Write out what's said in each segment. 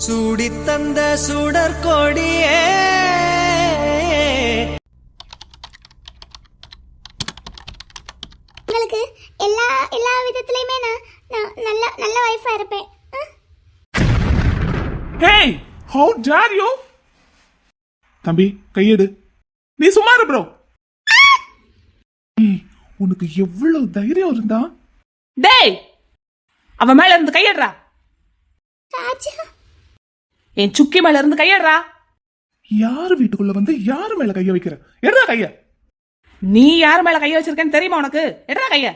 சூடித்தந்த சுடற்கொடியே உங்களுக்கு எல்லா எல்லா விதத்திலயுமே நான் நல்ல நல்ல வைஃபா இருப்பேன். Hey, how dare you? தம்பி கையெடு. நீ சும்மா இரு ப்ரோ. உனக்கு எவ்வளவு தைரியம் இருந்தா? டேய், அவன் மேல இருந்து கையடுறா. ராஜு, என் சுக்கி மேல இருந்து கையடுறா. யாரு வீட்டுக்குள்ள வந்து யாரு மேல கைய வைக்கிற? எடுறா கைய. நீ யார் மேல கைய வச்சிருக்கேன்னு தெரியுமா உனக்கு? எடுறா கைய.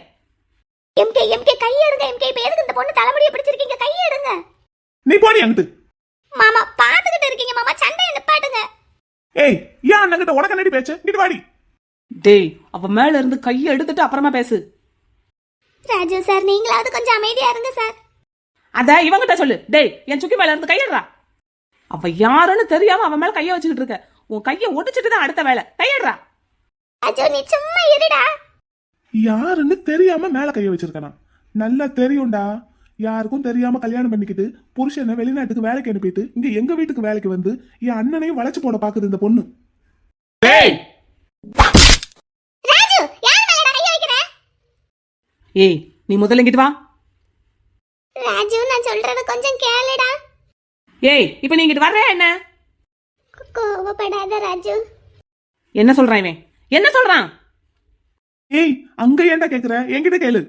எம்கே கையை எடுங்க. எம்கே இப்ப எதுக்கு இந்த பொண்ணு தலைமுடியை பிடிச்சிருக்கீங்க? கையை எடுங்க. நீ போடி அங்கிட்டு. மாமா பாத்துக்கிட்டு இருக்கீங்க மாமா, சண்டையை நிப்பாட்டுங்க. ஏய், ஏன் அண்ணங்கிட்ட உனக்கு என்னடி பேச்சு? இங்கிட்டு வாடி. டேய், அவன் மேல இருந்து கைய எடுத்துட்டு அப்புறமா பேசு. ராஜு சார், நீங்களாவது கொஞ்சம் அமைதியா இருங்க சார். அத இவங்கிட்ட சொல்லு. டேய், என் சுக்கி மேல இருந்து கையடுறா. அவ யாருன்னு தெரியாம அவன் மேல கைய வச்சுக்கிட்டு இருக்க. உன் கைய ஒடிச்சிட்டு தான் அடுத்த வேலை. கையடுறா. ராஜு, நீ சும்மா இருடா. யாருன்னு தெரியாம மேல கைய வச்சிருக்கனா? நல்லா தெரியும்டா. யாருக்கும் தெரியாம கல்யாணம் பண்ணிக்கிட்டு புருஷனை வெளிநாட்டுக்கு வேலைக்கு அனுப்பிட்டு இங்க எங்க வீட்டுக்கு வேலைக்கு வந்து என் அண்ணனையும் வளைச்சு போட பாக்குது இந்த பொண்ணு. டேய், ராஜு, யார் மேல கையை வைக்கிற? ஏய், நீ முதல்ல இங்கிட்டு வா. ராஜு, நான் சொல்றத கொஞ்சம் கேளுடா. ஏய், இப்ப நீ இங்கிட்டு வர்ற என்ன? கோவப்படாத ராஜு. என்ன சொல்றான் இவன்? என்ன சொல்றான்? ஏய், அங்க ஏன்டா கேக்குற? என்கிட்ட கேளு.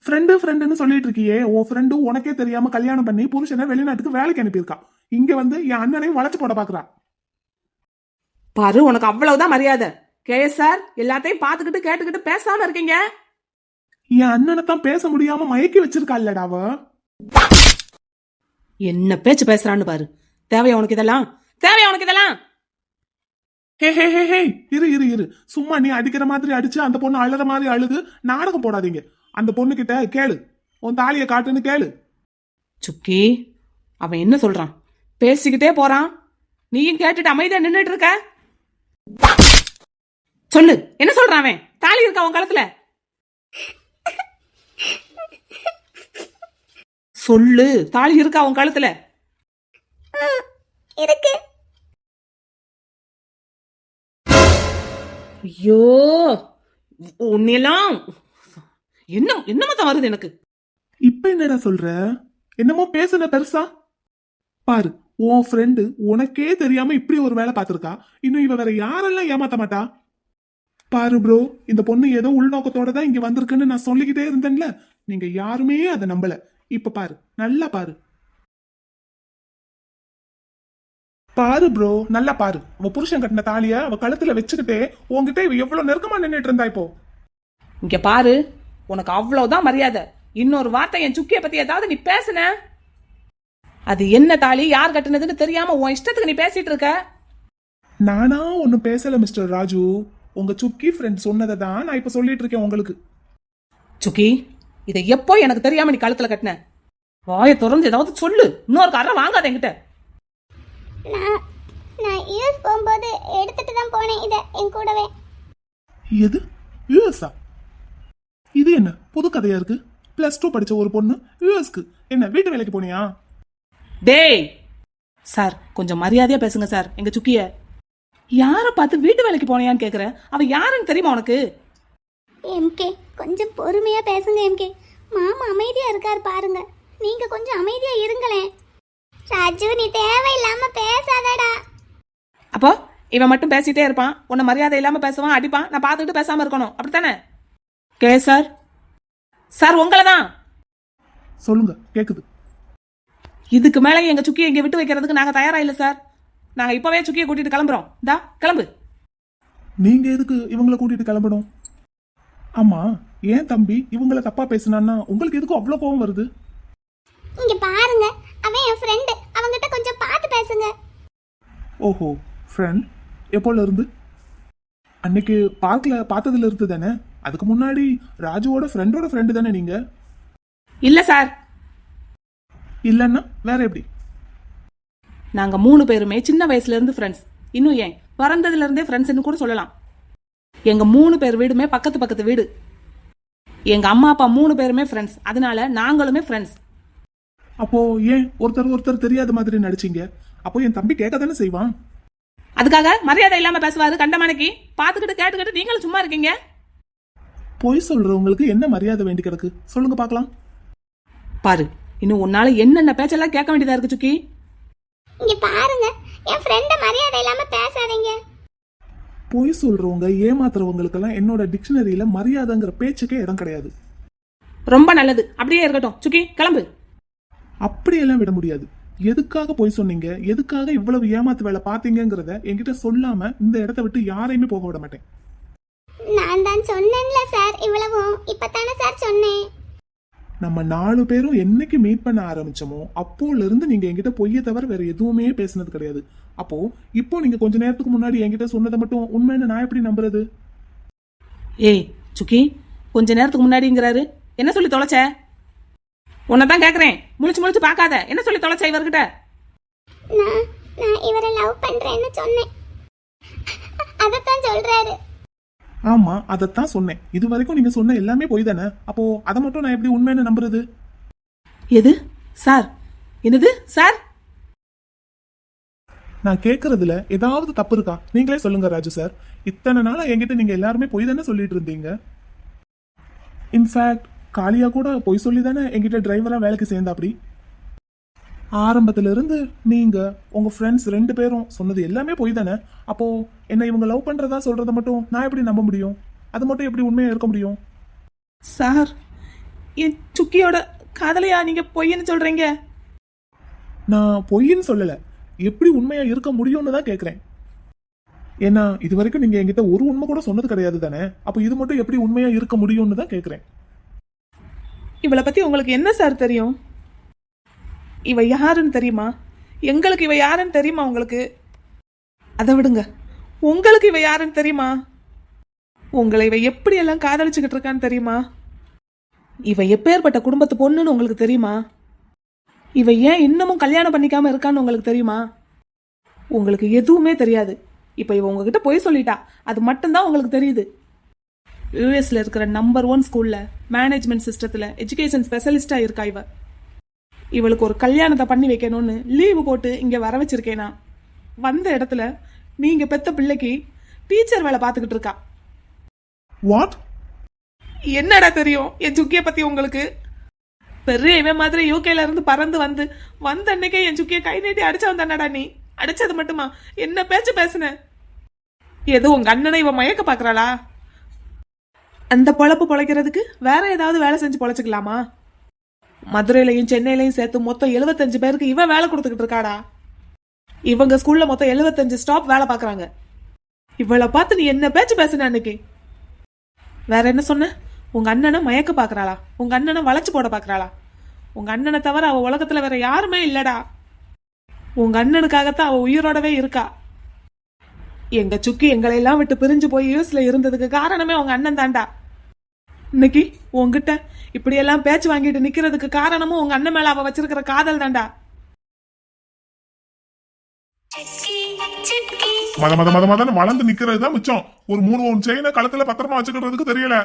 ஃப்ரெண்டுன்னு சொல்லிட்டு இருக்கியே, உன் ஃப்ரெண்டு உனக்கே தெரியாம கல்யாணம் பண்ணி புருஷனை வெளிநாட்டுக்கு வேலைக்கு அனுப்பியிருக்கா. இங்க வந்து என் அண்ணனையும் வளைச்சு போட பாக்குறா. பாரு, உனக்கு அவ்வளவுதான் மரியாதை. கேஎஸ் சார், எல்லாத்தையும் பாத்துக்கிட்டு கேட்டுக்கிட்டு பேசாம இருக்கீங்க. என் அண்ணனை தான் பேச முடியாம மயக்கி வச்சிருக்கா இல்லடா அவ. என்ன பேச்சு பேசுறான்னு பாரு. தேவையா உனக்கு இதெல்லாம்? தேவையா உனக்கு இதெல்லாம்? ஹே ஹே ஹே ஹே, இரு. சும்மா நீ அடிக்கிற மாதிரி அடிச்சு அந்த பொண்ணு அழுற மாதிரி அழுது நாடகம் போடாதீங்க. அந்த பொண்ணு கிட்ட கேளு, உன் தாலியை காட்டுன்னு கேளு. சுக்கி, அவன் என்ன சொல்றான்? பேசிக்கிட்டே போறான். நீயும் கேட்டுட்டு அமைதியா நின்னுட்டு இருக்க. சொல்லு, என்ன சொல்றான் அவன்? தாலி இருக்கா உன் கழுத்துல? சொல்லு, தாலி இருக்கா உன் கழுத்துல? இருக்கு. ஐயோ, உன்னெல்லாம் என்னமா தான் வருது எனக்கு. இப்ப என்னடா சொல்ற? என்னமோ பேசுன பெருசா? பாரு, உன் ஃப்ரெண்டு உனக்கே தெரியாம இப்படி ஒரு வேலை பார்த்திருக்கா. இன்னும் இவ வேற யாரெல்லாம் ஏமாத்த மாட்டா? பாரு ப்ரோ, இந்த பொண்ணு ஏதோ உள்நோக்கத்தோட தான் இங்க வந்திருக்குன்னு நான் சொல்லிக்கிட்டே இருந்தேன்ல. நீங்க யாருமே அதை நம்பல. இப்ப பாரு, நல்லா பாரு. பாரு ப்ரோ, நல்லா பாரு. அவ புருஷன் கட்டின தாலிய அவ கழுத்துல வச்சுக்கிட்டே உன்கிட்ட இவ எவ்வளவு நெருக்கமா நின்னுட்டு இருந்தா. இப்போ இங்க பாரு, உனக்கு அவ்வளவுதான் மரியாதை. இன்னொரு வார்த்தை என் சுக்கிய பத்தி ஏதாவது நீ பேசுன, அது என்ன தாலி யார் கட்டுனதுன்னு தெரியாம உன் இஷ்டத்துக்கு நீ பேசிட்டு இருக்க. நானா ஒன்னும் பேசல மிஸ்டர் ராஜு. உங்க சுக்கி ஃப்ரெண்ட் சொன்னதை தான் நான் இப்ப சொல்லிட்டு இருக்கேன் உங்களுக்கு. சுக்கி, இதை எப்போ எனக்கு தெரியாம நீ கழுத்துல கட்டின? வாயை திறந்து ஏதாவது சொல்லு. இன்னொரு காரணம் வாங்காத என்கிட்ட. நான் யூஎஸ் போகும்போது எடுத்துட்டு தான் போனேன் இத என் கூடவே. எது? யூஎஸ்ஆ? இது என்ன புது கதையா இருக்கு? +2 படிச்ச ஒரு பொண்ணு யூஎஸ்க்கு என்ன வீட்டு வேலைக்கு போனியா? டேய் சார், கொஞ்சம் மரியாதையா பேசுங்க சார். எங்க சுக்கிய யார பார்த்து வீட்டு வேலைக்கு போனியான்னு கேக்குற? அவ யாருன்னு தெரியுமா உனக்கு? எம்கே, கொஞ்சம் பொறுமையா பேசுங்க எம்கே. மாமா அமைதியா இருக்காரு பாருங்க. நீங்க கொஞ்சம் அமைதியா இருங்களேன். ராஜு, நீ தேவையில்லாம பேசாதடா. அப்போ இவன் மட்டும் பேசிட்டே இருப்பான், உன்னை மரியாதை இல்லாம பேசுவான், அடிப்பான். நான் பார்த்துட்டு பேசாம இருக்கணும், அப்படித்தானே? கே சார், சார் உங்களை தான். சொல்லுங்க, கேக்குது. இதுக்கு மேலே எங்க சுக்கியை இங்க விட்டு வைக்கிறதுக்கு நாங்க தயாரா இல்ல சார். நாங்க இப்பவே சுக்கியை கூட்டிட்டு கிளம்புறோம். தா கிளம்பு. நீங்க எதுக்கு இவங்களை கூட்டிட்டு கிளம்பணும்? ஆமா, ஏன் தம்பி இவங்களை தப்பா பேசினான்னா உங்களுக்கு எதுக்கு அவ்வளவு கோவம் வருது? இங்க பாருங்க, அவன் என் ஃப்ரெண்ட். அவங்கிட்ட கொஞ்சம் பார்த்து பேசுங்க. ஓஹோ, ஃப்ரெண்ட். எப்போல இருந்து? அன்னைக்கு பார்க்ல பார்த்ததுல இருந்து தானே? அதுக்கு முன்னாடி ராஜுவோட ஃப்ரெண்டோட ஃப்ரெண்டு தானே நீங்க? இல்ல சார். இல்லன்னா வேற எப்படி? நாங்க 3 பேருமே சின்ன வயசுல இருந்து ஃப்ரெண்ட்ஸ். இன்னும் ஏன் பிறந்ததுல இருந்தே ஃப்ரெண்ட்ஸ்னு கூட சொல்லலாம். எங்க 3 பேர் வீடுமே பக்கத்து பக்கத்து வீடு. எங்க அம்மா அப்பா 3 பேருமே ஃப்ரெண்ட்ஸ். அதனால நாங்களுமே ஃப்ரெண்ட்ஸ். அப்போ ஏன் ஒருத்தர் ஒருத்தர் தெரியாத மாதிரி நடிச்சீங்க? அப்போ என் தம்பி கேட்க தானே செய்வான். அதுக்காக மரியாதை இல்லாம பேசுவாரு கண்டமானைக்கு. பாத்துக்கிட்டு கேட்டுக்கிட்டு நீங்களும் சும்மா இருக்கீங்க. பொய் சொல்றவங்களுக்கு என்ன மரியாதை வேண்டி கிடக்கு சொல்லுங்க பார்க்கலாம். பாரு, இன்னும் உன்னால என்னென்ன பேச்செல்லாம் கேட்க வேண்டியதா இருக்கு சுக்கி. இங்க பாருங்க, என் ஃப்ரெண்ட மரியாதை இல்லாம பேசாதீங்க. பொய் சொல்றவங்க ஏமாத்துறவங்களுக்கெல்லாம் என்னோட டிக்ஷனரியில மரியாதைங்கிற பேச்சுக்கே இடம் கிடையாது. ரொம்ப நல்லது, அப்படியே இருக்கட்டும். சுக்கி கிளம்பு. அப்படியெல்லாம் விட முடியாது. எதுக்காக பொய் சொன்னீங்க, எதுக்காக இவ்வளவு ஏமாத்து வேலை பாத்தீங்கிறத என்கிட்ட சொல்லாம இந்த இடத்த விட்டு யாரையுமே போக விட மாட்டேன். நான் தான் சொன்னேன்ல சார், இவ்வளவும் இப்பதானே சார் சொன்னேன். நம்ம 4 பேரும் என்னைக்கு மீட் பண்ண ஆரம்பிச்சோமோ அப்போல இருந்து நீங்க என்கிட்ட பொய்யை தவிர வேற எதுவுமே பேசினது கிடையாது. அப்போ இப்போ நீங்க கொஞ்ச நேரத்துக்கு முன்னாடி என்கிட்ட சொன்னதை மட்டும் உண்மைன்னு நான் எப்படி நம்புறது? ஏய் சுக்கி, கொஞ்ச நேரத்துக்கு முன்னாடிங்கிறாரு, என்ன சொல்லி தொலைச்ச? உன்னதான் கேக்குறேன், முழிச்சு முழிச்சு பார்க்காத. என்ன சொல்லி தொலைச்ச இவர்கிட்ட? நான் நான் இவரை லவ் பண்றேன்னு சொன்னேன். அதத்தான் சொல்றாரு. ஆமா, அதைத்தான் சொன்னேன். இது வரைக்கும் நீங்க சொன்ன எல்லாமே பொய் தானே. அப்போ அதை மட்டும் நான் எப்படி உண்மைன்னு நம்புறது? எது சார்? என்னது சார்? நான் கேட்கறதுல ஏதாவது தப்பு இருக்கா? நீங்களே சொல்லுங்க ராஜு சார். இத்தனை நாளா என்கிட்ட நீங்க எல்லாருமே பொய் தானே சொல்லிட்டு இருந்தீங்க. இன்ஃபேக்ட் காளியா கூட பொய் சொல்லி தானே என்கிட்ட டிரைவரா வேலைக்கு சேர்ந்தா. அப்படி ஆரம்பத்துல இருந்து நீங்க உங்க ஃப்ரெண்ட்ஸ் 2 பேரும் சொன்னது எல்லாமே பொய் தானே. அப்போ என்ன இவங்க லவ் பண்றதா சொல்றத மட்டும் நான் எப்படி நம்ப முடியும்? அது மட்டும் எப்படி உண்மையா இருக்க முடியும்? சார், என் சுக்கியோட காதலையா நீங்க பொய்ன்னு சொல்றீங்க? நான் பொய்ன்னு சொல்லல, எப்படி உண்மையா இருக்க முடியும்னு தான் கேக்குறேன். ஏன்னா இது வரைக்கும் நீங்க என்கிட்ட ஒரு உண்மை கூட சொன்னது கிடையாது தானே. அப்போ இது மட்டும் எப்படி உண்மையா இருக்க முடியும்னு தான் கேக்குறேன். இவளை பத்தி உங்களுக்கு என்ன சார் தெரியும்? இவ யாருன்னு தெரியுமா? எங்களுக்கு இவ யாருன்னு தெரியுமா உங்களுக்கு? அதை விடுங்க, உங்களுக்கு இவ யாருன்னு தெரியுமா? உங்களை இவ எப்படியெல்லாம் காதலிச்சுக்கிட்டு இருக்கான்னு தெரியுமா? இவ எப்பேற்பட்ட குடும்பத்து பொண்ணுன்னு உங்களுக்கு தெரியுமா? இவ ஏன் இன்னமும் கல்யாணம் பண்ணிக்காம இருக்கான்னு உங்களுக்கு தெரியுமா? உங்களுக்கு எதுவுமே தெரியாது. இப்ப இவ உங்ககிட்ட பொய் சொல்லிட்டா, அது மட்டும்தான் உங்களுக்கு தெரியுது. யூஎஸ்ல இருக்கிற நம்பர் 1 ஸ்கூல்ல மேனேஜ்மெண்ட் சிஸ்டத்துல எஜுகேஷன் ஸ்பெஷலிஸ்டா இருக்கா இவ. இவளுக்கு ஒரு கல்யாணத்தை பண்ணி வைக்கணும்னு லீவு போட்டு இங்க வர வச்சிருக்கேனா. வந்த இடத்துல நீங்க பெத்த பிள்ளைக்கு டீச்சர் வேலை பார்த்துக்கிட்டு இருக்கா. வாட்? என்னடா தெரியும் என் சுக்கிய பத்தி உங்களுக்கு? பெரிய இவன் மாதிரி யூகேல இருந்து பறந்து வந்த அன்னைக்கே என் சுக்கிய கை நீட்டி அடிச்சவன் தானடா நீ. அடிச்சது மட்டுமா, என்ன பேச்சு பேசுன? ஏதோ உங்க அண்ணனை இவன் மயக்க பாக்குறாளா? அந்த பொழப்பு பொழைக்கிறதுக்கு வேற ஏதாவது வேலை செஞ்சு பொழைச்சுக்கலாமா? மதுரையிலையும் சென்னையிலையும் சேர்த்து மொத்தம் 75 பேருக்கு இவ வேலை கொடுத்துக்கிட்டு இருக்காடா. இவங்க ஸ்கூல்ல மொத்தம் 75 ஸ்டாப் வேலை பாக்குறாங்க. இவளை பார்த்து நீ என்ன பேச்சு பேசுன அன்னைக்கு? வேற என்ன சொன்ன? உங்க அண்ணனை மயக்க பாக்குறாளா? உங்க அண்ணனை வளைச்சு போட பாக்குறாளா? உங்க அண்ணனை தவிர அவ உலகத்துல வேற யாருமே இல்லடா. உங்க அண்ணனுக்காகத்தான் அவ உயிரோடவே இருக்கா. எங்க சுக்கி எங்களை எல்லாம் விட்டு பிரிஞ்சு போய் யூஎஸ்ல இருந்ததுக்கு காரணமே உங்க அண்ணன் தாண்டா. இன்னைக்கு உங்ககிட்ட இப்படியெல்லாம் பேச்சு வாங்கிட்டு நிக்கிறதுக்கு காரணமும் உங்க அண்ணன் மேல அவ வச்சிருக்கிற காதல் தாண்டா. மத மத மத மதன்னு வளர்ந்து நிக்கிறது தான் மிச்சம். ஒரு 3 பவுன் செயினை களத்துல பத்திரமா வச்சுக்கிறதுக்கு தெரியல.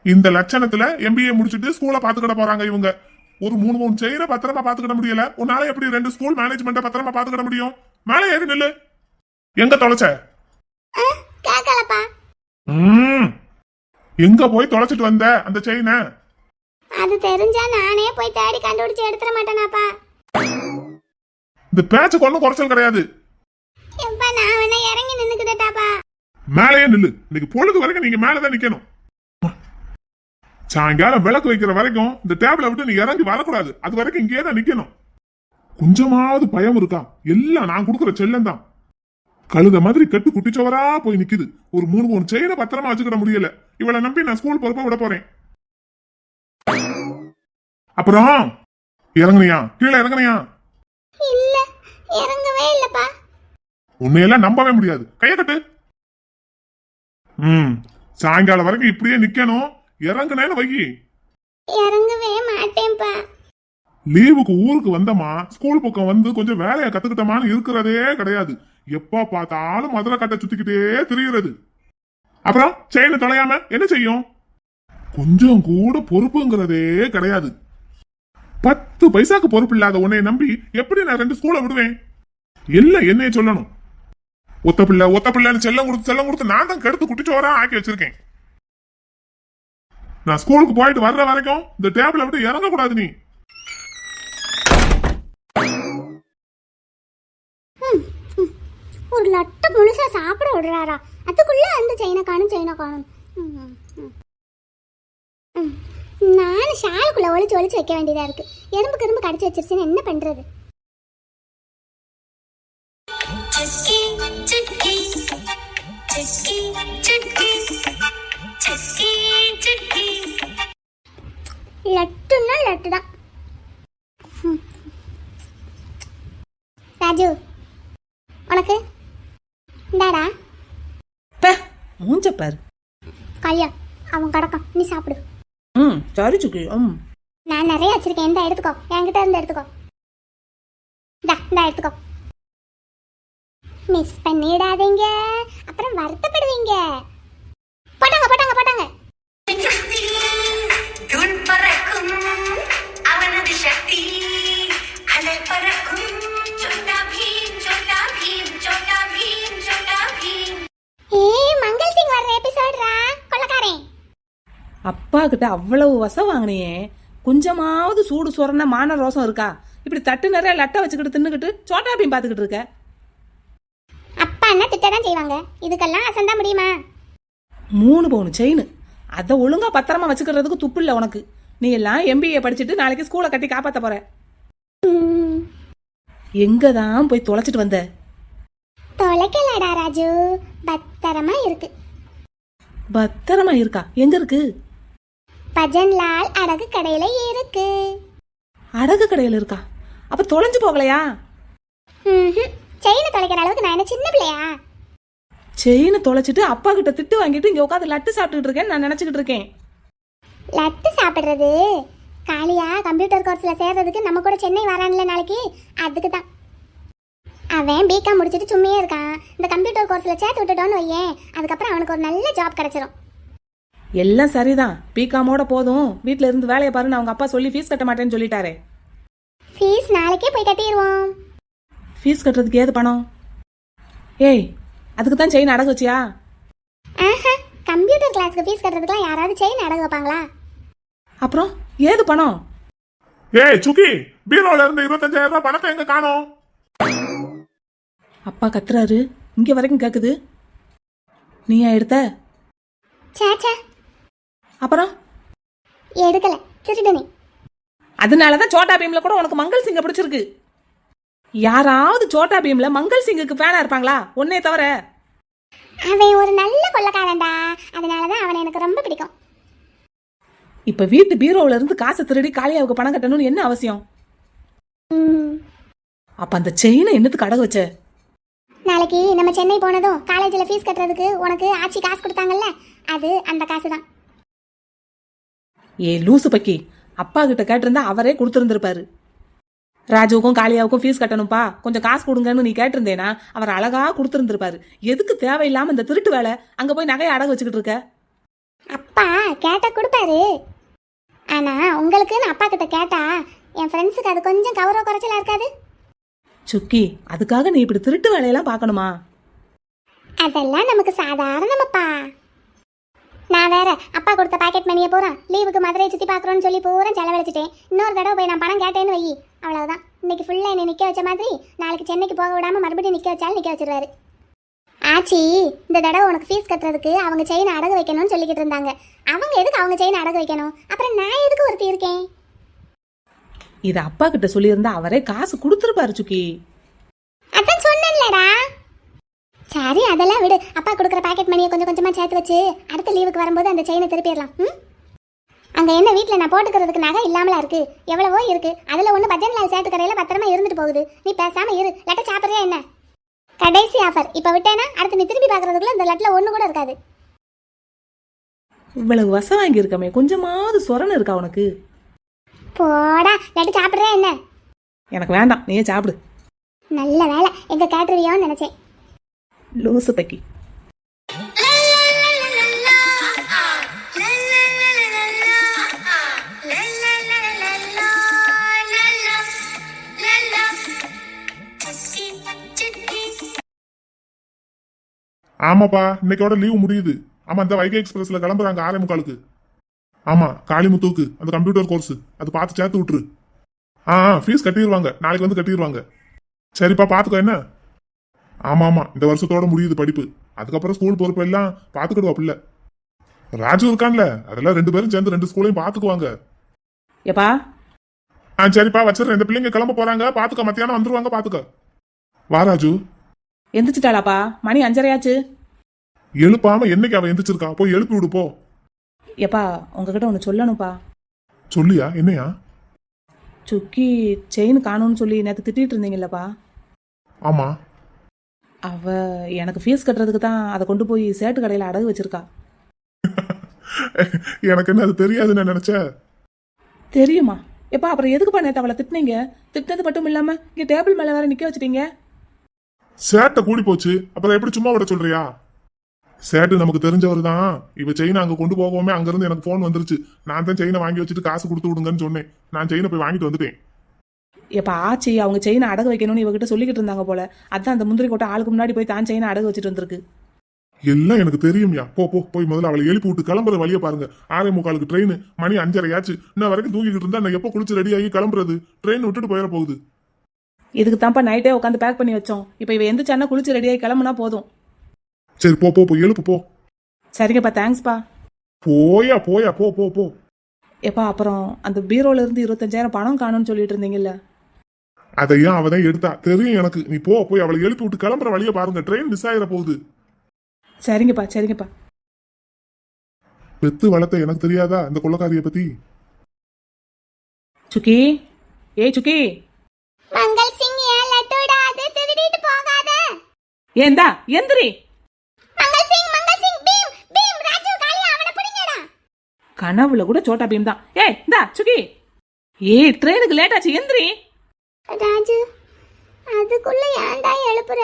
இந்த லட்சணத்துல MBA முடிச்சுட்டு ஸ்கூலை பாத்துக்கிட போறாங்க இவங்க. ஒரு 3 பவுன் செயினை பத்திரமா பாத்துக்கிட முடியல. உன்னால எப்படி 2 ஸ்கூல் மேனேஜ்மெண்ட்டை பத்திரமா பாத்துக்கிட முடியும்? மேலே ஏறி நில்லு. எங்க தொலைச்ச? கேக்கலப்பா. எங்க போய் தொலைச்சிட்டு வந்த அந்த செயினை? அது தெரிஞ்சா நானே போய் தேடி கண்டுபிடிச்சு எடுத்துற மாட்டேனாப்பா. இந்த பேச்சுக்கு ஒன்னும் குறைச்சல் கிடையாது. எப்பா நான் வேணா இறங்கி நின்னுக்கிட்டேட்டாப்பா. மேலேயே நில்லு. இன்னைக்கு பொழுது வரைக்கும் நீங்க மேலதான் நிக்கணும். சாயங்காலம் விளக்கு வைக்கிற வரைக்கும் இந்த டேபிளை விட்டு நீ இறங்கி வரக்கூடாது. அது வரைக்கும் இங்கேயே தான் நிக்கணும். கொஞ்சமாவது பயம் இருக்கா? எல்லாம் நான் கொடுக்குற செல்லம் தான். கழுத மாதிரி கட்டு குட்டிச்சவரா போய் நிக்குது. ஒரு 3 பவுன் செயினை பத்திரமா வச்சுக்கிட முடியல. இவளை நம்பி நான் ஸ்கூல் பொறுப்பா விட போறேன். அப்புறம் இறங்குனியா? கீழே இறங்குனியா? இல்ல, இறங்கவே இல்லப்பா. உன்னையெல்லாம் நம்பவே முடியாது. கைய கட்டு. சாயங்காலம் வரைக்கும் இப்படியே நிக்கணும். இறங்குனேன்னு வை. இறங்கவே மாட்டேன்ப்பா. லீவுக்கு ஊருக்கு வந்தமா ஸ்கூல் பக்கம் வந்து கொஞ்சம் வேலையை கத்துக்கிட்டமான்னு இருக்கிறதே கிடையாது. எப்ப பார்த்தாலும் மதுரை கட்டை சுத்திக்கிட்டே திரிகிறது. அப்புறம் செயின தொலையாம என்ன செய்யும்? கொஞ்சம் கூட பொறுப்புங்கிறதே கிடையாது. 10 பைசாக்கு பொறுப்பு இல்லாத உன்னை நம்பி எப்படி நான் 2 ஸ்கூலை விடுவேன்? இல்ல என்னைய சொல்லணும். ஒத்த பிள்ளைன்னு செல்லம் கொடுத்து நான் தான் கெடுத்து குட்டிச்சோரா ஆக்கி வச்சிருக்கேன். நான் ஸ்கூலுக்கு போயிட்டு வர்ற வரைக்கும் இந்த டேபிள விட்டு இறங்க கூடாது நீ. ஒரு லட்ட முழுசா சாப்பிட விடுறாரா? அதுக்குள்ள அந்த செயினை காணும். நானும் ஷாலுக்குள்ள ஒளிச்சு வைக்க வேண்டியதா இருக்கு. எறும்பு கடிச்சு வச்சிருச்சுன்னு என்ன பண்றது? லட்டுன்னா லட்டு தான். ராஜு உனக்கு இந்தாடா. மூஞ்ச பாரு. கல்யாண் அவன் கிடக்கான், நீ சாப்பிடு. சாரி சுக்கி. நான் நிறைய வச்சிருக்கேன், இந்த எடுத்துக்கோ, என்கிட்ட இருந்து எடுத்துக்கோ. இந்த எடுத்துக்கோ. மிஸ் பண்ணிடாதீங்க, அப்புறம் வருத்தப்படுவீங்க. போட்டாங்க. மங்கள் சிங் வர்ற எபிசோட்ரா கொள்ளக்காரன். அப்பா கிட்ட அவ்வளவு வசம் வாங்கினியே, கொஞ்சமாவது சூடு சொரண மான ரோசம் இருக்கா? இப்படி தட்டு நிறைய லட்டை வச்சுக்கிட்டு தின்னுக்கிட்டு சோட்டா பீம் பாத்துக்கிட்டு இருக்க. அப்பா என்ன திட்டதான் செய்வாங்க, இதுக்கெல்லாம் அசந்தா முடியுமா? 3 பவுன் செயின், அதை ஒழுங்கா பத்திரமா வச்சுக்கிறதுக்கு துப்பு இல்லை உனக்கு. நீ எல்லாம் MBA படிச்சுட்டு நாளைக்கு ஸ்கூலை கட்டி காப்பாத்த போற. எங்கதான் போய் தொலைச்சிட்டு வந்த? தொலைக்கலடா ராஜு, பத்திரமா இருக்கு. பத்திரமா இருக்கா? எங்க இருக்கு? பஜன்லால் அடகு கடையில இருக்கு. அடகு கடையில இருக்கா? அப்ப தொலைஞ்சு போகலையா? செயினை தொலைக்கிற அளவுக்கு நான் என்ன சின்ன பிள்ளையா? செயினை தொலைச்சிட்டு அப்பா கிட்ட திட்டு வாங்கிட்டு இங்க உட்காந்து லட்டு சாப்பிட்டுட்டு இருக்கேன் நான் நினைச்சுக்கிட்டு இருக்கேன். லட்டு சாப்பிடுறது காளியா கம்ப்யூட்டர் கோர்ஸ்ல சேர்றதுக்கு நம்ம கூட சென்னை வரான்ல நாளைக்கு, அதுக்கு தான். அவன் பிகாம் முடிச்சுட்டு சும்மையே இருக்கான். இந்த கம்ப்யூட்டர் கோர்ஸ்ல சேர்த்து விட்டுட்டோன்னு வையேன், அதுக்கப்புறம் அவனுக்கு ஒரு நல்ல ஜாப் கிடைச்சிடும். எல்லாம் சரிதான், பிகாமோட போதும், வீட்டுல இருந்து வேலையை பாருன்னு அவங்க அப்பா சொல்லி ஃபீஸ் கட்ட மாட்டேன்னு சொல்லிட்டாரே. ஃபீஸ் நாளைக்கே போய் கட்டிடுவோம். ஃபீஸ் கட்டுறதுக்கு ஏது பணம்? ஏய், அதுக்கு தான் செயின் அடகு வச்சியா? கம்ப்யூட்டர் கிளாஸ்க்கு ஃபீஸ் கட்டுறதுக்குலாம் யாராவது செயின் அடகு வைப்பாங்களா? அப்புறம் ஏது பணம்? ஏய் சுக்கி, பீரோல இருந்து 25,000 ரூபாய் பணத்தை எங்க காணோம்? அப்பா கத்துறாரு, இங்க வரைக்கும் கேக்குது. நீயா எடுத்த? சாச்சா அப்புறம் எடுக்கல, திருடனே. அதனாலதான் சோட்டா பீம்ல கூட உனக்கு மங்கள் சிங்க பிடிச்சிருக்கு. யாராவது சோட்டா பீம்ல மங்கள் சிங்குக்கு ஃபேனா இருப்பாங்களா உன்னைய தவிர? அவன் ஒரு நல்ல கொள்ளக்காரன்டா, அதனாலதான் அவனை எனக்கு ரொம்ப பிடிக்கும். இப்ப வீட்டு பீரோல இருந்து காசை திருடி காளியாவுக்கு பணம் கட்டணும்னு என்ன அவசியம்? அப்ப அந்த செயினை என்னத்துக்கு அடகு வச்ச? நாளைக்கு நம்ம சென்னை போனதும் காலேஜில் ஃபீஸ் கட்டுறதுக்கு உனக்கு ஆச்சி காசு கொடுத்தாங்கல்ல, அது அந்த காசு தான். ஏ லூசு பக்கி, அப்பா கிட்ட கேட்டிருந்தா அவரே கொடுத்துருந்துருப்பாரு. ராஜுவுக்கும் காளியாவுக்கும் ஃபீஸ் கட்டணும்ப்பா, கொஞ்சம் காசு கொடுங்கன்னு நீ கேட்டிருந்தேனா அவர் அழகா கொடுத்துருந்துருப்பாரு. எதுக்கு தேவையில்லாம இந்த திருட்டு வேலை? அங்க போய் நகையை அடகு வச்சுக்கிட்டு இருக்க. அப்பா கேட்டா கொடுப்பாரு. ஆனா உங்களுக்குன்னு அப்பா கிட்ட கேட்டா என் ஃப்ரெண்ட்ஸுக்கு அது கொஞ்சம் கௌரவ குறைச்சலா இருக்காது? சுக்கி, அதுக்காக நீ இப்படி திருட்டு வேலையெல்லாம் பார்க்கணுமா? அதெல்லாம் நமக்கு சாதாரணமாப்பா. நான் வேற அப்பா கொடுத்த பாக்கெட் மணியை பூரா லீவுக்கு மதுரையை சுற்றி பார்க்குறோன்னு சொல்லி பூரா செலவழிச்சிட்டேன். இன்னொரு தடவை போய் நான் பணம் கேட்டேன்னு வை, அவ்வளவுதான். இன்னைக்கு ஃபுல்லாக என்னை நிற்க வச்ச மாதிரி நாளைக்கு சென்னைக்கு போக விடாமல் மறுபடியும் நிற்க வச்சாலும் நிற்க வச்சிருவாரு. ஆச்சி இந்த தடவை உனக்கு ஃபீஸ் கட்டுறதுக்கு அவங்க செயினை அடகு வைக்கணும்னு சொல்லிக்கிட்டு இருந்தாங்க. அவங்க எதுக்கு அவங்க செயினை அடகு வைக்கணும்? அப்புறம் நான் எதுக்கு ஒருத்தி இருக்கேன்? இது அப்பா கிட்ட சொல்லியிருந்தா அவரே காசு கொடுத்துருப்பாரு சுக்கி. அதான் சொன்னேன்லடா. சரி அதெல்லாம் விடு, அப்பா கொடுக்குற பாக்கெட் மணியை கொஞ்சம் கொஞ்சமாக சேர்த்து வச்சு அடுத்த லீவுக்கு வரும்போது அந்த செயினை திருப்பிடலாம். அங்கே என்ன வீட்டில் நான் போட்டுக்கிறதுக்கு நகை இல்லாமலா இருக்கு? எவ்வளவோ இருக்கு. அதில் ஒன்று பஜன்லால் சேட்டு கடையில் பத்திரமா இருந்துட்டு போகுது. நீ பேசாமல் இரு, லட்டை சாப்பிட்றியா என்ன? கடைசி ஆஃபர் இப்போ விட்டேன்னா அடுத்து நீ திரும்பி பார்க்கறதுக்குள்ள இந்த லட்டில் ஒன்று கூட இருக்காது. இவ்வளவு வசம் வாங்கியிருக்கமே, கொஞ்சமாவது சொரணை இருக்கா உனக்கு? போடா, லட்டு சாப்பிட்றியா என்ன? எனக்கு வேண்டாம், நீயே சாப்பிடு. நல்ல வேலை, எங்க கேட்டுருவியோன்னு நினைச்சேன். லூசு பக்கி. ஆமாப்பா, இன்னைக்கோட லீவு முடியுது. ஆமா, இந்த வைகை எக்ஸ்பிரஸ்ல கிளம்புறாங்க 6:45. ஆமா, காளிமுத்துவுக்கு அந்த கம்ப்யூட்டர் கோர்ஸ் அது பார்த்து சேர்த்து விட்டுரு. ஃபீஸ் கட்டிடுவாங்க, நாளைக்கு வந்து கட்டிடுவாங்க. சரிப்பா, பாத்துக்கோ என்ன. ஆமா ஆமா, இந்த வருஷத்தோட முடியுது படிப்பு. அதுக்கப்புறம் ஸ்கூல் பொறுப்பு எல்லாம் பாத்துக்கிடுவா பிள்ளை. ராஜு இருக்கான்ல, அதெல்லாம் 2 பேரும் சேர்ந்து 2 ஸ்கூலையும் பாத்துக்குவாங்க. எப்பா சரிப்பா, வச்சிருக்கேன். இந்த பிள்ளைங்க கிளம்ப போறாங்க, பாத்துக்க. மத்தியானம் வந்துருவாங்க, பாத்துக்க. வா ராஜு. எந்திரிச்சிட்டாளாப்பா? மணி 5:30 எழுப்பாம என்னைக்கு அவ எந்திரிச்சிருக்கா? போய் எழுப்பி விடு போ. எப்பா உங்ககிட்ட ஒன்று சொல்லணும்ப்பா. சொல்லியா? என்னையா? சுக்கி செயின் காணும்னு சொல்லி நேற்று திட்டிட்டு இருந்தீங்கல்லப்பா. ஆமா. அவ எனக்கு ஃபீஸ் கட்டுறதுக்கு தான் அதை கொண்டு போய் சேட்டு கடையில் அடகு வச்சிருக்கா. எனக்கு என்ன அது தெரியாதுன்னு நினைச்சேன். தெரியுமா? எப்பா அப்புறம் எதுக்குப்பா நேற்று அவளை திட்டினீங்க? திட்டினது மட்டும் இல்லாம இங்கே டேபிள் மேலே வேற நிற்க வச்சிட்டீங்க. சேட்டை கூடி போச்சு, அப்புறம் எப்படி சும்மா விட சொல்றியா? சேட்டு நமக்கு தெரிஞ்சவர் தான். இவ செயினை அங்க கொண்டு போகவுமே அங்கிருந்து எனக்கு போன் வந்துருச்சு. நான் தான் செயினை வாங்கி வச்சுட்டு காசு கொடுத்து விடுங்கன்னு சொன்னேன். நான் செயினை போய் வாங்கிட்டு வந்துட்டேன். எப்பா ஆச்சி அவங்க செயினை அடகு வைக்கணும்னு இவகிட்ட சொல்லிக்கிட்டு இருந்தாங்க போல. அதான் அந்த முந்திரி கோட்டை ஆளுக்கு முன்னாடி போய் தான் செயினை அடகு வச்சுட்டு வந்திருக்கு. எல்லாம் எனக்கு தெரியும்யா. போய் முதல்ல அவளை எழுப்பி விட்டு கிளம்புற வழியை பாருங்க. 6:45 ட்ரெயின், மணி 5:30 இன்ன வரைக்கும் தூங்கிக்கிட்டு இருந்தா நான் எப்போ குளிச்சு ரெடி ஆகி கிளம்புறது? ட்ரெயின் விட்டுட்டு போயிட போகுது. இதுக்கு தான்ப்பா நைட்டே உட்காந்து பேக் பண்ணி வச்சோம். இப்போ இவ எந்திரிச்சானா குளிச்சு ரெடியாகி கிளம்புனா போதும். சரி போய் எழுப்பு போ. சரிங்கப்பா, தேங்க்ஸ்ப்பா. போயா போ. எப்பா அப்புறம் அந்த பீரோல இருந்து 25,000 பணம் காணும்னு சொல்லிட்டு இருந்தீங்கல்ல, அதையும் அவதான் எடுத்தா தெரியும் எனக்கு. நீ போய் அவளை எழுப்பி விட்டு கிளம்புற வழியை பாருங்க. ட்ரெயின் மிஸ் ஆயிட போகுது. சரிங்கப்பா. பெத்து வளர்த்த எனக்கு தெரியாதா இந்த கொள்ளக்காரியை பத்தி? சுக்கி, ஏய் சுக்கி, மங்கள் சிங் ஏன் லட்டுடா, அது திருடிட்டு போகாத. ஏந்தா எந்திரி. மங்கள் சிங் பீம் ராஜு காளி அவனை பிடிங்கடா. கனவுல கூட சோட்டா பீம் தான். ஏய் இந்தா சுக்கி, ஏய் ட்ரெயினுக்கு லேட் ஆச்சு, எந்திரி. ராஜு அதுக்குள்ள ஏன்டா எழுப்புற?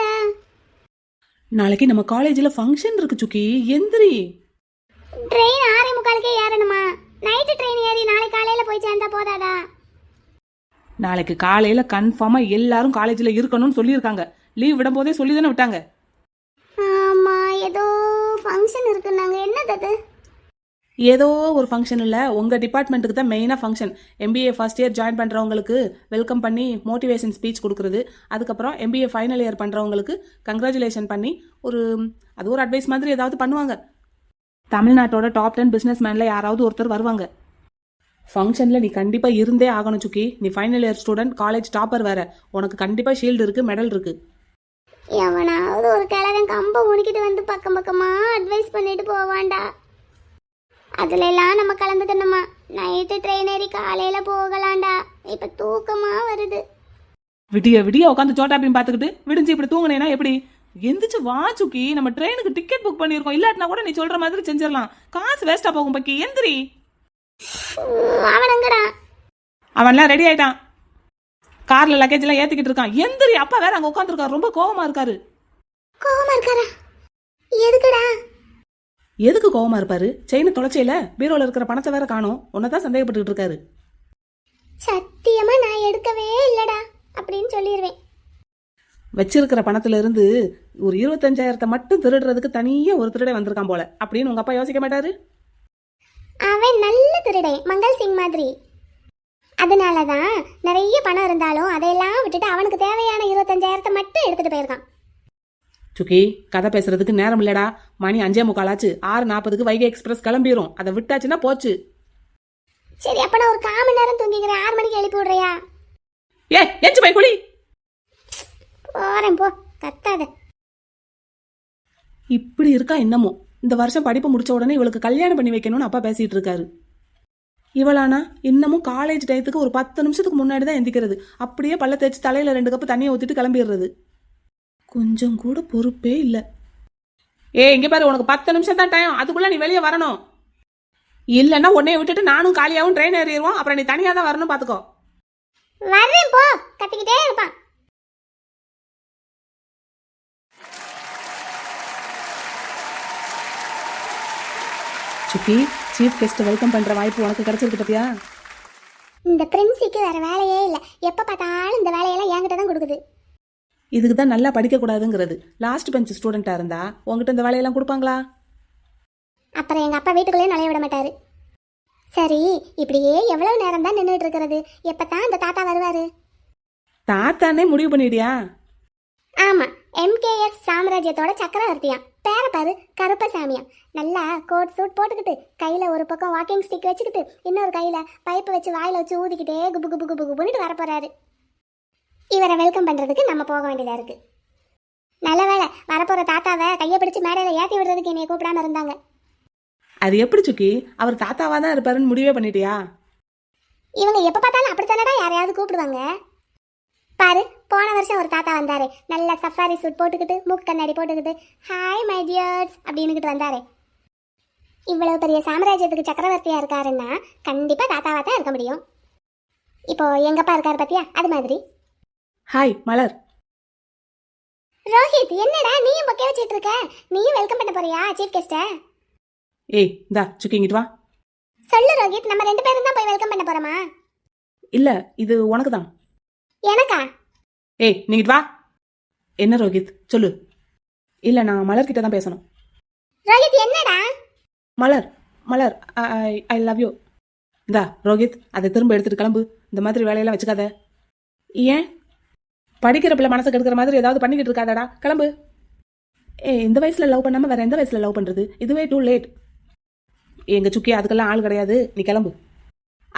நாளைக்கு நம்ம காலேஜ்ல ஃபங்க்ஷன் இருக்கு சுக்கி, எந்திரி. ட்ரெயின் 6:45 ஏறணுமா? நைட்டு ட்ரெயின் ஏறி நாளை காலையில போய் சேர்ந்தா போதாதா? நாளைக்கு காலையில கன்ஃபார்மா எல்லாரும் காலேஜ்ல இருக்கணும்னு சொல்லியிருக்காங்க. லீவ் விடும் போதே சொல்லி தானே விட்டாங்க. ஆமா, ஏதோ ஃபங்க்ஷன் இருக்குன்னாங்க. என்னது அது? ஏதோ ஒரு ஃபங்க்ஷன் இல்லை, உங்கள் டிபார்ட்மெண்ட்டுக்கு தான் மெயினாக function. MBA first year join பண்ணுறவங்களுக்கு வெல்கம் பண்ணி மோட்டிவேஷன் ஸ்பீச் கொடுக்குறது. அதுக்கப்புறம் MBA ஃபைனல் இயர் பண்ணுறவங்களுக்கு கங்க்ராச்சுலேஷன் பண்ணி அது ஒரு அட்வைஸ் மாதிரி ஏதாவது பண்ணுவாங்க. தமிழ்நாட்டோட டாப் 10 பிஸ்னஸ் மேனில் யாராவது ஒருத்தர் வருவாங்க. ஃபங்க்ஷனில் நீ கண்டிப்பாக இருந்தே ஆகணும் சுக்கி. நீ final year student, college topper வேற. உனக்கு கண்டிப்பாக ஷீல்டு இருக்குது, மெடல் இருக்குது. எவனாவது ஒரு கிழவன் கம்ப உனிக்கிட்டு வந்து பக்கமா அட்வைஸ் பண்ணிட்டு போவான்டா. அதுல எல்லாம் நம்ம கலந்துக்கணுமா? நைட்டு ட்ரெயின் ஏறி காலையில போகலாம்டா. இப்ப தூக்கமா வருது. விடிய உட்காந்து சோட்டா பீம் பார்த்துக்கிட்டு விடிஞ்சு இப்படி தூங்கினேன்னா எப்படி? எந்திரிச்சு வா சுக்கி, நம்ம ட்ரெயினுக்கு டிக்கெட் புக் பண்ணியிருக்கோம். இல்லாட்டினா கூட நீ சொல்ற மாதிரி செஞ்சிடலாம். காசு வேஸ்டா போகும் பக்கி, எந்திரி. அவனங்கடா, அவன்லாம் ரெடி ஆயிட்டான். கார்ல லக்கேஜ் எல்லாம் ஏத்திக்கிட்டு இருக்கான். எந்திரி. அப்பா வேற அங்க உட்காந்துருக்காரு, ரொம்ப கோவமா இருக்காரு. கோவமா இருக்காரா? எதுக்குடா? எதுக்கு கோவமா இருப்பாரு? செயின் தொலைச்சையில பீரோல இருக்கிற பணத்தை வேற காணோம். உன்னதான் சந்தேகப்பட்டுக்கிட்டு இருக்காரு. சத்தியமா நான் எடுக்கவே இல்லடா அப்படின்னு சொல்லிடுவேன். வச்சிருக்கிற பணத்துல இருந்து ஒரு 25,000 மட்டும் திருடுறதுக்கு தனியா ஒரு திருடை வந்திருக்கான் போல அப்படின்னு உங்க அப்பா யோசிக்க மாட்டாரு? அவன் நல்ல திருடன், மங்கள் சிங் மாதிரி. அதனாலதான் நிறைய பணம் இருந்தாலும் அதையெல்லாம் விட்டுட்டு அவனுக்கு தேவையான 25,000 மட்டும் எடுத்துட்டு போயிருக்கான். சுக்கி, கதை பேசுறதுக்கு நேரம் இல்லடா. மணி 5:45 ஆச்சு. 6:40 வைகை எக்ஸ்பிரஸ் கிளம்பிரும். அதை விட்டாச்சுன்னா போச்சு. சரி, அப்ப நான் ஒரு 1/4 மணி நேரம் தூங்கிக்கிறேன். 6 மணிக்கு எழுப்பி விடுறியா? எஞ்சு போய் குளி. போறேன், போ, கத்தாத. இப்படி இருக்கா என்னமோ. இந்த வருஷம் படிப்பு முடிச்ச உடனே இவளுக்கு கல்யாணம் பண்ணி வைக்கணும்னு அப்பா பேசிட்டு இருக்காரு. இவளானா இன்னமும் காலேஜ் டயத்துக்கு ஒரு 10 நிமிஷத்துக்கு முன்னாடி தான் எந்திக்கிறது. அப்படியே பல்ல தேய்ச்சி தலையில 2 கப்பு தண்ணியை ஊத்திட்டு கிளம்பிடுறது. கொஞ்சம் கூட பொறுப்பே இல்லை. இங்க பாரு, உனக்கு 10 நிமிஷம் தான் டைம். அதுக்குள்ள நீ வெளியே வரணும். இல்லைன்னா உன்னைய விட்டுட்டு நானும் காலியாவும் ட்ரெயின் ஏறிடுவோம். அப்புறம் நீ தனியா தான் வரணும், பாத்துக்கோ. வரேன், போ. கத்திக்கிட்டே இருப்பான். சுக்கி, சீஃப் கெஸ்ட் வெல்கம் பண்ற வாய்ப்பு உனக்கு கிடைச்சிருக்கு பத்தியா? இந்த பிரின்சிக்கு வேற வேலையே இல்லை. எப்ப பார்த்தாலும் இந்த வேலையெல்லாம் என்கிட்ட தான் கொடுக்குது. இதுக்கு தான் நல்லா படிக்கக்கூடாதுங்கிறது. லாஸ்ட் பெஞ்ச் ஸ்டூடெண்ட்டாக இருந்தா உங்ககிட்ட இந்த வேலையெல்லாம் கொடுப்பாங்களா? அப்புறம் எங்கள் அப்பா வீட்டுக்குள்ளேயே நுழைய விட மாட்டாரு. சரி, இப்படியே எவ்வளவு நேரம் தான் நின்றுட்டு இருக்கிறது? எப்பதான் இந்த தாத்தா வருவாரு? தாத்தானே முடிவு பண்ணிடியா? ஆமா, எம்கேஎஸ் சாம்ராஜ்யத்தோட சக்கரவர்த்தியா. பேர பாரு, கருப்பசாமியா. நல்லா கோட் சூட் போட்டுக்கிட்டு கையில ஒரு பக்கம் வாக்கிங் ஸ்டிக் வச்சுக்கிட்டு இன்னொரு கையில பைப்பு வச்சு வாயில வச்சு ஊதிக்கிட்டே குபு குபு குபு குபுன்னுட்டு வரப்போறாரு. இவரை வெல்கம் பண்றதுக்கு நம்ம போக வேண்டியதா இருக்கு. நல்ல வேளை வரப்போற தாத்தாவை கையை பிடிச்சு மேடையில ஏத்தி விடுறதுக்கு என்னைய கூப்பிடாம இருந்தாங்க. அது எப்படி சுக்கி, அவர் தாத்தாவா தான் இருப்பாருன்னு முடிவே பண்ணிட்டியா? இவங்க எப்ப பார்த்தாலும் அப்படித்தானடா யாரையாவது கூப்பிடுவாங்க. பாரு, போன வருஷம் ஒரு தாத்தா வந்தாரு. நல்ல சஃபாரி சூட் போட்டுக்கிட்டு மூக்கு கண்ணாடி போட்டுக்கிட்டு ஹாய் மை டியர்ஸ் அப்படின்னுக்கிட்டு வந்தாரு. இவ்வளவு பெரிய சாம்ராஜ்யத்துக்கு சக்கரவர்த்தியா இருக்காருன்னா கண்டிப்பா தாத்தாவா தான் இருக்க முடியும். இப்போ எங்கப்பா இருக்காரு பாத்தியா, அது மாதிரி. ஹாய் மலர். ரோஹித், என்னடா நீயும் பொக்கே வச்சிட்டு இருக்க? நீயும் வெல்கம் பண்ண போறியா சீஃப் கெஸ்ட? ஏய் இந்தா சுக்கி இங்கிட்டு வா. சொல்லு ரோஹித், நம்ம 2 பேரும் தான் போய் வெல்கம் பண்ண போறோமா? இல்ல, இது உனக்கு தான். எனக்கா? ஏய் நீங்கிட்டு வா. என்ன ரோஹித் சொல்லு. இல்ல, நான் மலர் கிட்ட தான் பேசணும். ரோஹித் என்னடா? மலர் மலர் ஐ லவ் யூ. இந்தா ரோஹித், அதை திரும்ப எடுத்துட்டு கிளம்பு. இந்த மாதிரி வேலையெல்லாம் வச்சுக்காத. ஏன்? படிக்கிற பிள்ளை மனசை கெடுக்கிற மாதிரி ஏதாவது பண்ணிக்கிட்டு இருக்காதடா, கிளம்பு. இந்த வயசுல லவ் பண்ணாம வேற எந்த வயசுல லவ் பண்றது? இதுவே டூ லேட். எங்க சுக்கி அதுக்கெல்லாம் ஆள் கிடையாது, நீ கிளம்பு.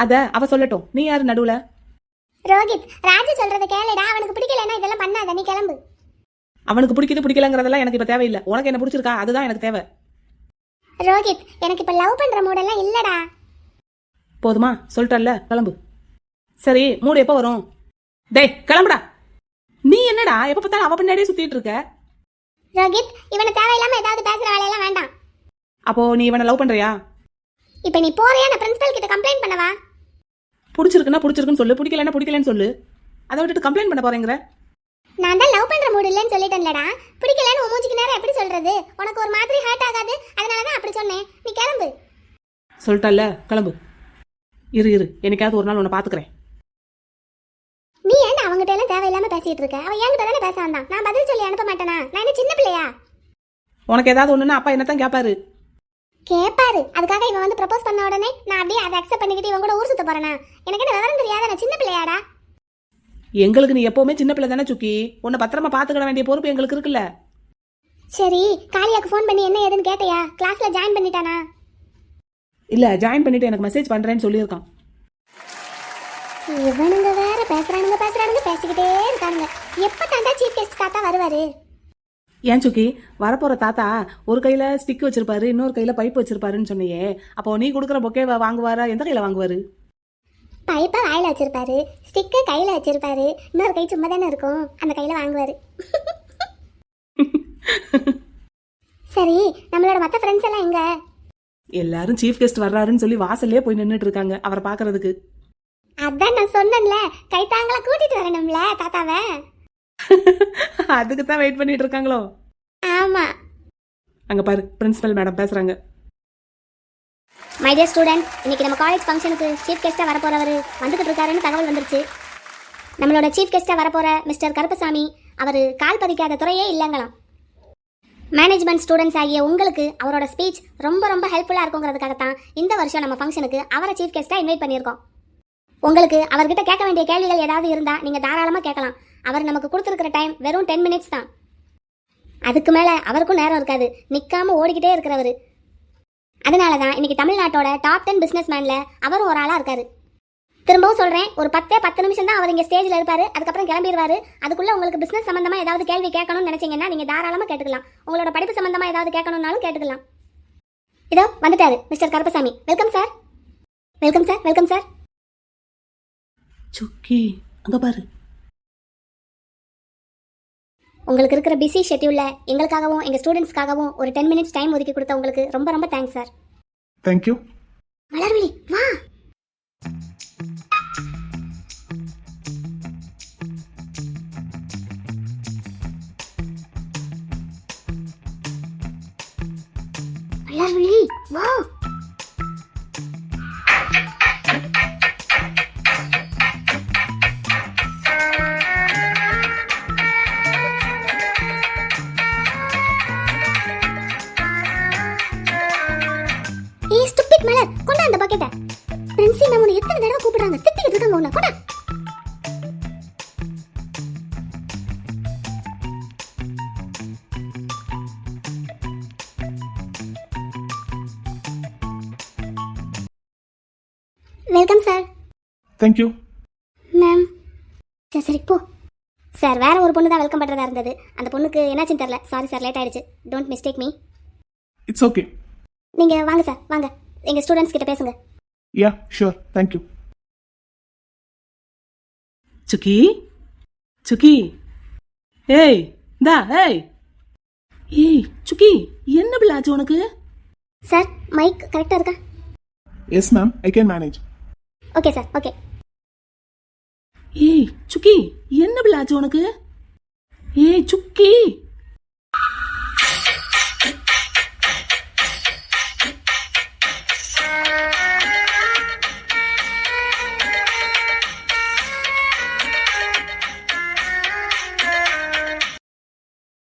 அத அவ சொல்லட்டும், நீ யாரு நடுவுல? ரோஹித், ராஜு சொல்றத கேளுடா. அவனுக்கு பிடிக்கலன்னா இதெல்லாம் பண்ணாத, நீ கிளம்பு. அவனுக்கு பிடிக்குது பிடிக்கலங்கிறதெல்லாம் எனக்கு இப்ப தேவையில்லை. உனக்கு என்ன பிடிச்சிருக்கா அதுதான் எனக்கு தேவை. ரோஹித், எனக்கு இப்ப லவ் பண்ற மூடெல்லாம் இல்லடா. போதுமா? சொல்லிட்டல்ல, கிளம்பு. சரி, மூடு எப்போ வரும்? டேய் கிளம்புடா. நீ என்னடா எப்ப பார்த்தாலும் அவ பின்னாடியே சுத்திட்டு இருக்க? ரோஹித், இவனை தேவையில்லாம ஏதாவது பேசுற வேலையெல்லாம் வேண்டாம். அப்போ நீ இவனை லவ் பண்றியா? இப்ப நீ போறியா? நான் பிரின்சிபல் கிட்ட கம்ப்ளைண்ட் பண்ணவா? பிடிச்சிருக்குன்னா பிடிச்சிருக்குன்னு சொல்லு, பிடிக்கலன்னா பிடிக்கலன்னு சொல்லு. அதை விட்டுட்டு கம்ப்ளைண்ட் பண்ண போறேங்கிற? நான் தான் லவ் பண்ற மூடு இல்லைன்னு சொல்லிட்டேன்லடா. பிடிக்கலன்னு உன் மூஞ்சிக்கு நேரம் எப்படி சொல்றது? உனக்கு ஒரு மாதிரி ஹர்ட் ஆகாது, அதனால தான் அப்படி சொன்னேன். நீ கிளம்பு. சொல்லிட்டல்ல, கிளம்பு. இரு இரு, என்னைக்காவது ஒரு நாள் உன்னை பாத்துக்கிறேன். நீ ஏன் அவங்ககிட்ட எல்லாம் தேவையில்லாம பேசிட்டு இருக்க? அவன் என்கிட்ட தானே பேச வந்தான். நான் பதில் சொல்லி அனுப்ப மாட்டேனா? நான் என்ன சின்ன பிள்ளையா? உனக்கு ஏதாவது ஒண்ணுன்னா அப்பா என்னத்தான் கேட்பாரு. கேட்பாரு. அதுக்காக இவன் வந்து ப்ரப்போஸ் பண்ண உடனே நான் அப்படியே அதை அக்செப்ட் பண்ணிக்கிட்டு இவன் கூட ஊர் சுத்த போறேனா? எனக்கு என்ன விவரம் தெரியாத? நான் சின்ன பிள்ளையாடா? எங்களுக்கு நீ எப்பவுமே சின்ன பிள்ளை தானே சுக்கி. உன்னை பத்திரமா பாத்துக்கிட வேண்டிய பொறுப்பு எங்களுக்கு இருக்குல்ல. சரி, காளியாக்கு ஃபோன் பண்ணி என்ன ஏதுன்னு கேட்டியா? கிளாஸ்ல ஜாயின் பண்ணிட்டானா? இல்ல, ஜாயின் பண்ணிட்டு எனக்கு மெசேஜ் பண்றேன்னு சொல்லியிருக்கான். இவனுங்க வேற பேசுறானுங்க பேசிக்கிட்டே இருக்கானுங்க. எப்ப தாண்டா சீஃப் கெஸ்ட் தாத்தா வருவாரு? ஏன் சுக்கி, வரப்போற தாத்தா ஒரு கையில ஸ்டிக் வச்சிருப்பாரு, இன்னொரு கையில பைப் வச்சிருப்பாருன்னு சொன்னியே. அப்போ நீ கொடுக்குற பொக்கேவை வாங்குவாரா? எந்த கையில வாங்குவாரு? பைப்பை வாயில வச்சிருப்பாரு, ஸ்டிக்கை கையில வச்சிருப்பாரு, இன்னொரு கை சும்மா தானே இருக்கும், அந்த கையில வாங்குவாரு. சரி, நம்மளோட மற்ற ஃப்ரெண்ட்ஸ் எல்லாம் எங்க? எல்லாரும் சீஃப் கெஸ்ட் வர்றாருன்னு சொல்லி வாசல்லே போய் நின்றுட்டு இருக்காங்க அவரை பாக்குறதுக்கு. அதான் நான் சொன்னேன்ல, கைத்தாங்கள கூட்டிட்டு வரணும்ல தாத்தாவை. அதுக்கு தான் வெயிட் பண்ணிட்டு இருக்காங்களோ? ஆமா. அங்க பாரு, பிரின்சிபல் மேடம் பேசுறாங்க. மை டியர் ஸ்டூடெண்ட்ஸ், இன்னைக்கு நம்ம காலேஜ் ஃபங்க்ஷனுக்கு சீஃப் கெஸ்டா வரப்போறவர் வந்துகிட்டு இருக்காருன்னு தகவல் வந்துருச்சு. நம்மளோட சீஃப் கெஸ்டா வரப்போற மிஸ்டர் கருப்பசாமி, அவர் கால் பதிக்காத துறையே இல்லைங்களாம். மேனேஜ்மெண்ட் ஸ்டூடெண்ட்ஸ் ஆகிய உங்களுக்கு அவரோட ஸ்பீச் ரொம்ப ரொம்ப ஹெல்ப்ஃபுல்லாக இருக்குங்கிறதுக்காகத்தான் இந்த வருஷம் நம்ம ஃபங்க்ஷனுக்கு அவரை சீஃப் கெஸ்ட்டாக இன்வைட் பண்ணியிருக்கோம். உங்களுக்கு அவர்கிட்ட கேட்க வேண்டிய கேள்விகள் ஏதாவது இருந்தால் நீங்கள் தாராளமாக கேட்கலாம். அவர் நமக்கு கொடுத்துருக்கிற டைம் வெறும் 10 மினிட்ஸ் தான். அதுக்கு மேலே அவருக்கும் நேரம் இருக்காது, நிற்காம ஓடிக்கிட்டே இருக்கிறவர். அதனால தான் இன்னைக்கு தமிழ்நாட்டோட டாப் 10 பிஸ்னஸ் மேனில் அவரும் ஒரு ஆளாக இருக்காரு. திரும்பவும் சொல்கிறேன், ஒரு 10 நிமிஷம் தான் அவர் இங்கே ஸ்டேஜில் இருப்பார், அதுக்கப்புறம் கிளம்பிடுவார். அதுக்குள்ளே உங்களுக்கு பிஸ்னஸ் சம்மந்தமாக ஏதாவது கேள்வி கேட்கணும்னு நினச்சிங்கன்னா நீங்கள் தாராளமாக கேட்டுக்கலாம். உங்களோட படிப்பு சம்மந்தமாக ஏதாவது கேட்கணும்னாலும் கேட்டுக்கலாம். இதோ வந்துட்டாரு mister Karuppasamy. Welcome sir. Welcome sir. Welcome sir. Sukki, அங்க பாரு. உங்களுக்கு இருக்கிற பிஸி ஷெட்யூலில் எங்களுக்காகவும் எங்கள் ஸ்டூடெண்ட்ஸ்க்காகவும் ஒரு 10 மினிட்ஸ் டைம் ஒதுக்கி கொடுத்த உங்களுக்கு ரொம்ப ரொம்ப தேங்க்ஸ் சார். தேங்க்யூ. மலர்விழி வா. மலர்விழி வா. கொண்டா அந்த பக்கெட்டை. பிரின்சி மேம் உன்னை எத்தனை தடவை கூப்பிடுறாங்க, திட்டிக்கிட்டு இருக்காங்க உன்னை. கொண்டா. Welcome sir. தேங்க்யூ. மேம். சரி சரி போ. சார் வேற ஒரு பொண்ணு தான் வெல்கம் பண்ணுறதா இருந்தது. அந்த பொண்ணுக்கு என்னாச்சுன்னு தெரியல. சாரி சார், லேட் ஆயிடுச்சு. Don't mistake me. It's okay. நீங்கள் வாங்க சார், வாங்க. எங்கள் ஸ்டூடெண்ட்ஸ் கிட்ட பேசுங்க. Yeah sure, thank you. சுக்கி சுக்கி, ஏய் இந்தா, ஏய் ஏய் சுக்கி, என்ன பிள்ளாச்சு உனக்கு? சார் மைக் கரெக்டாக இருக்கா? Yes ma'am, I can manage. Okay sir, okay. ஏய் சுக்கி, என்ன பிள்ளாச்சு உனக்கு? ஏய் சுக்கி,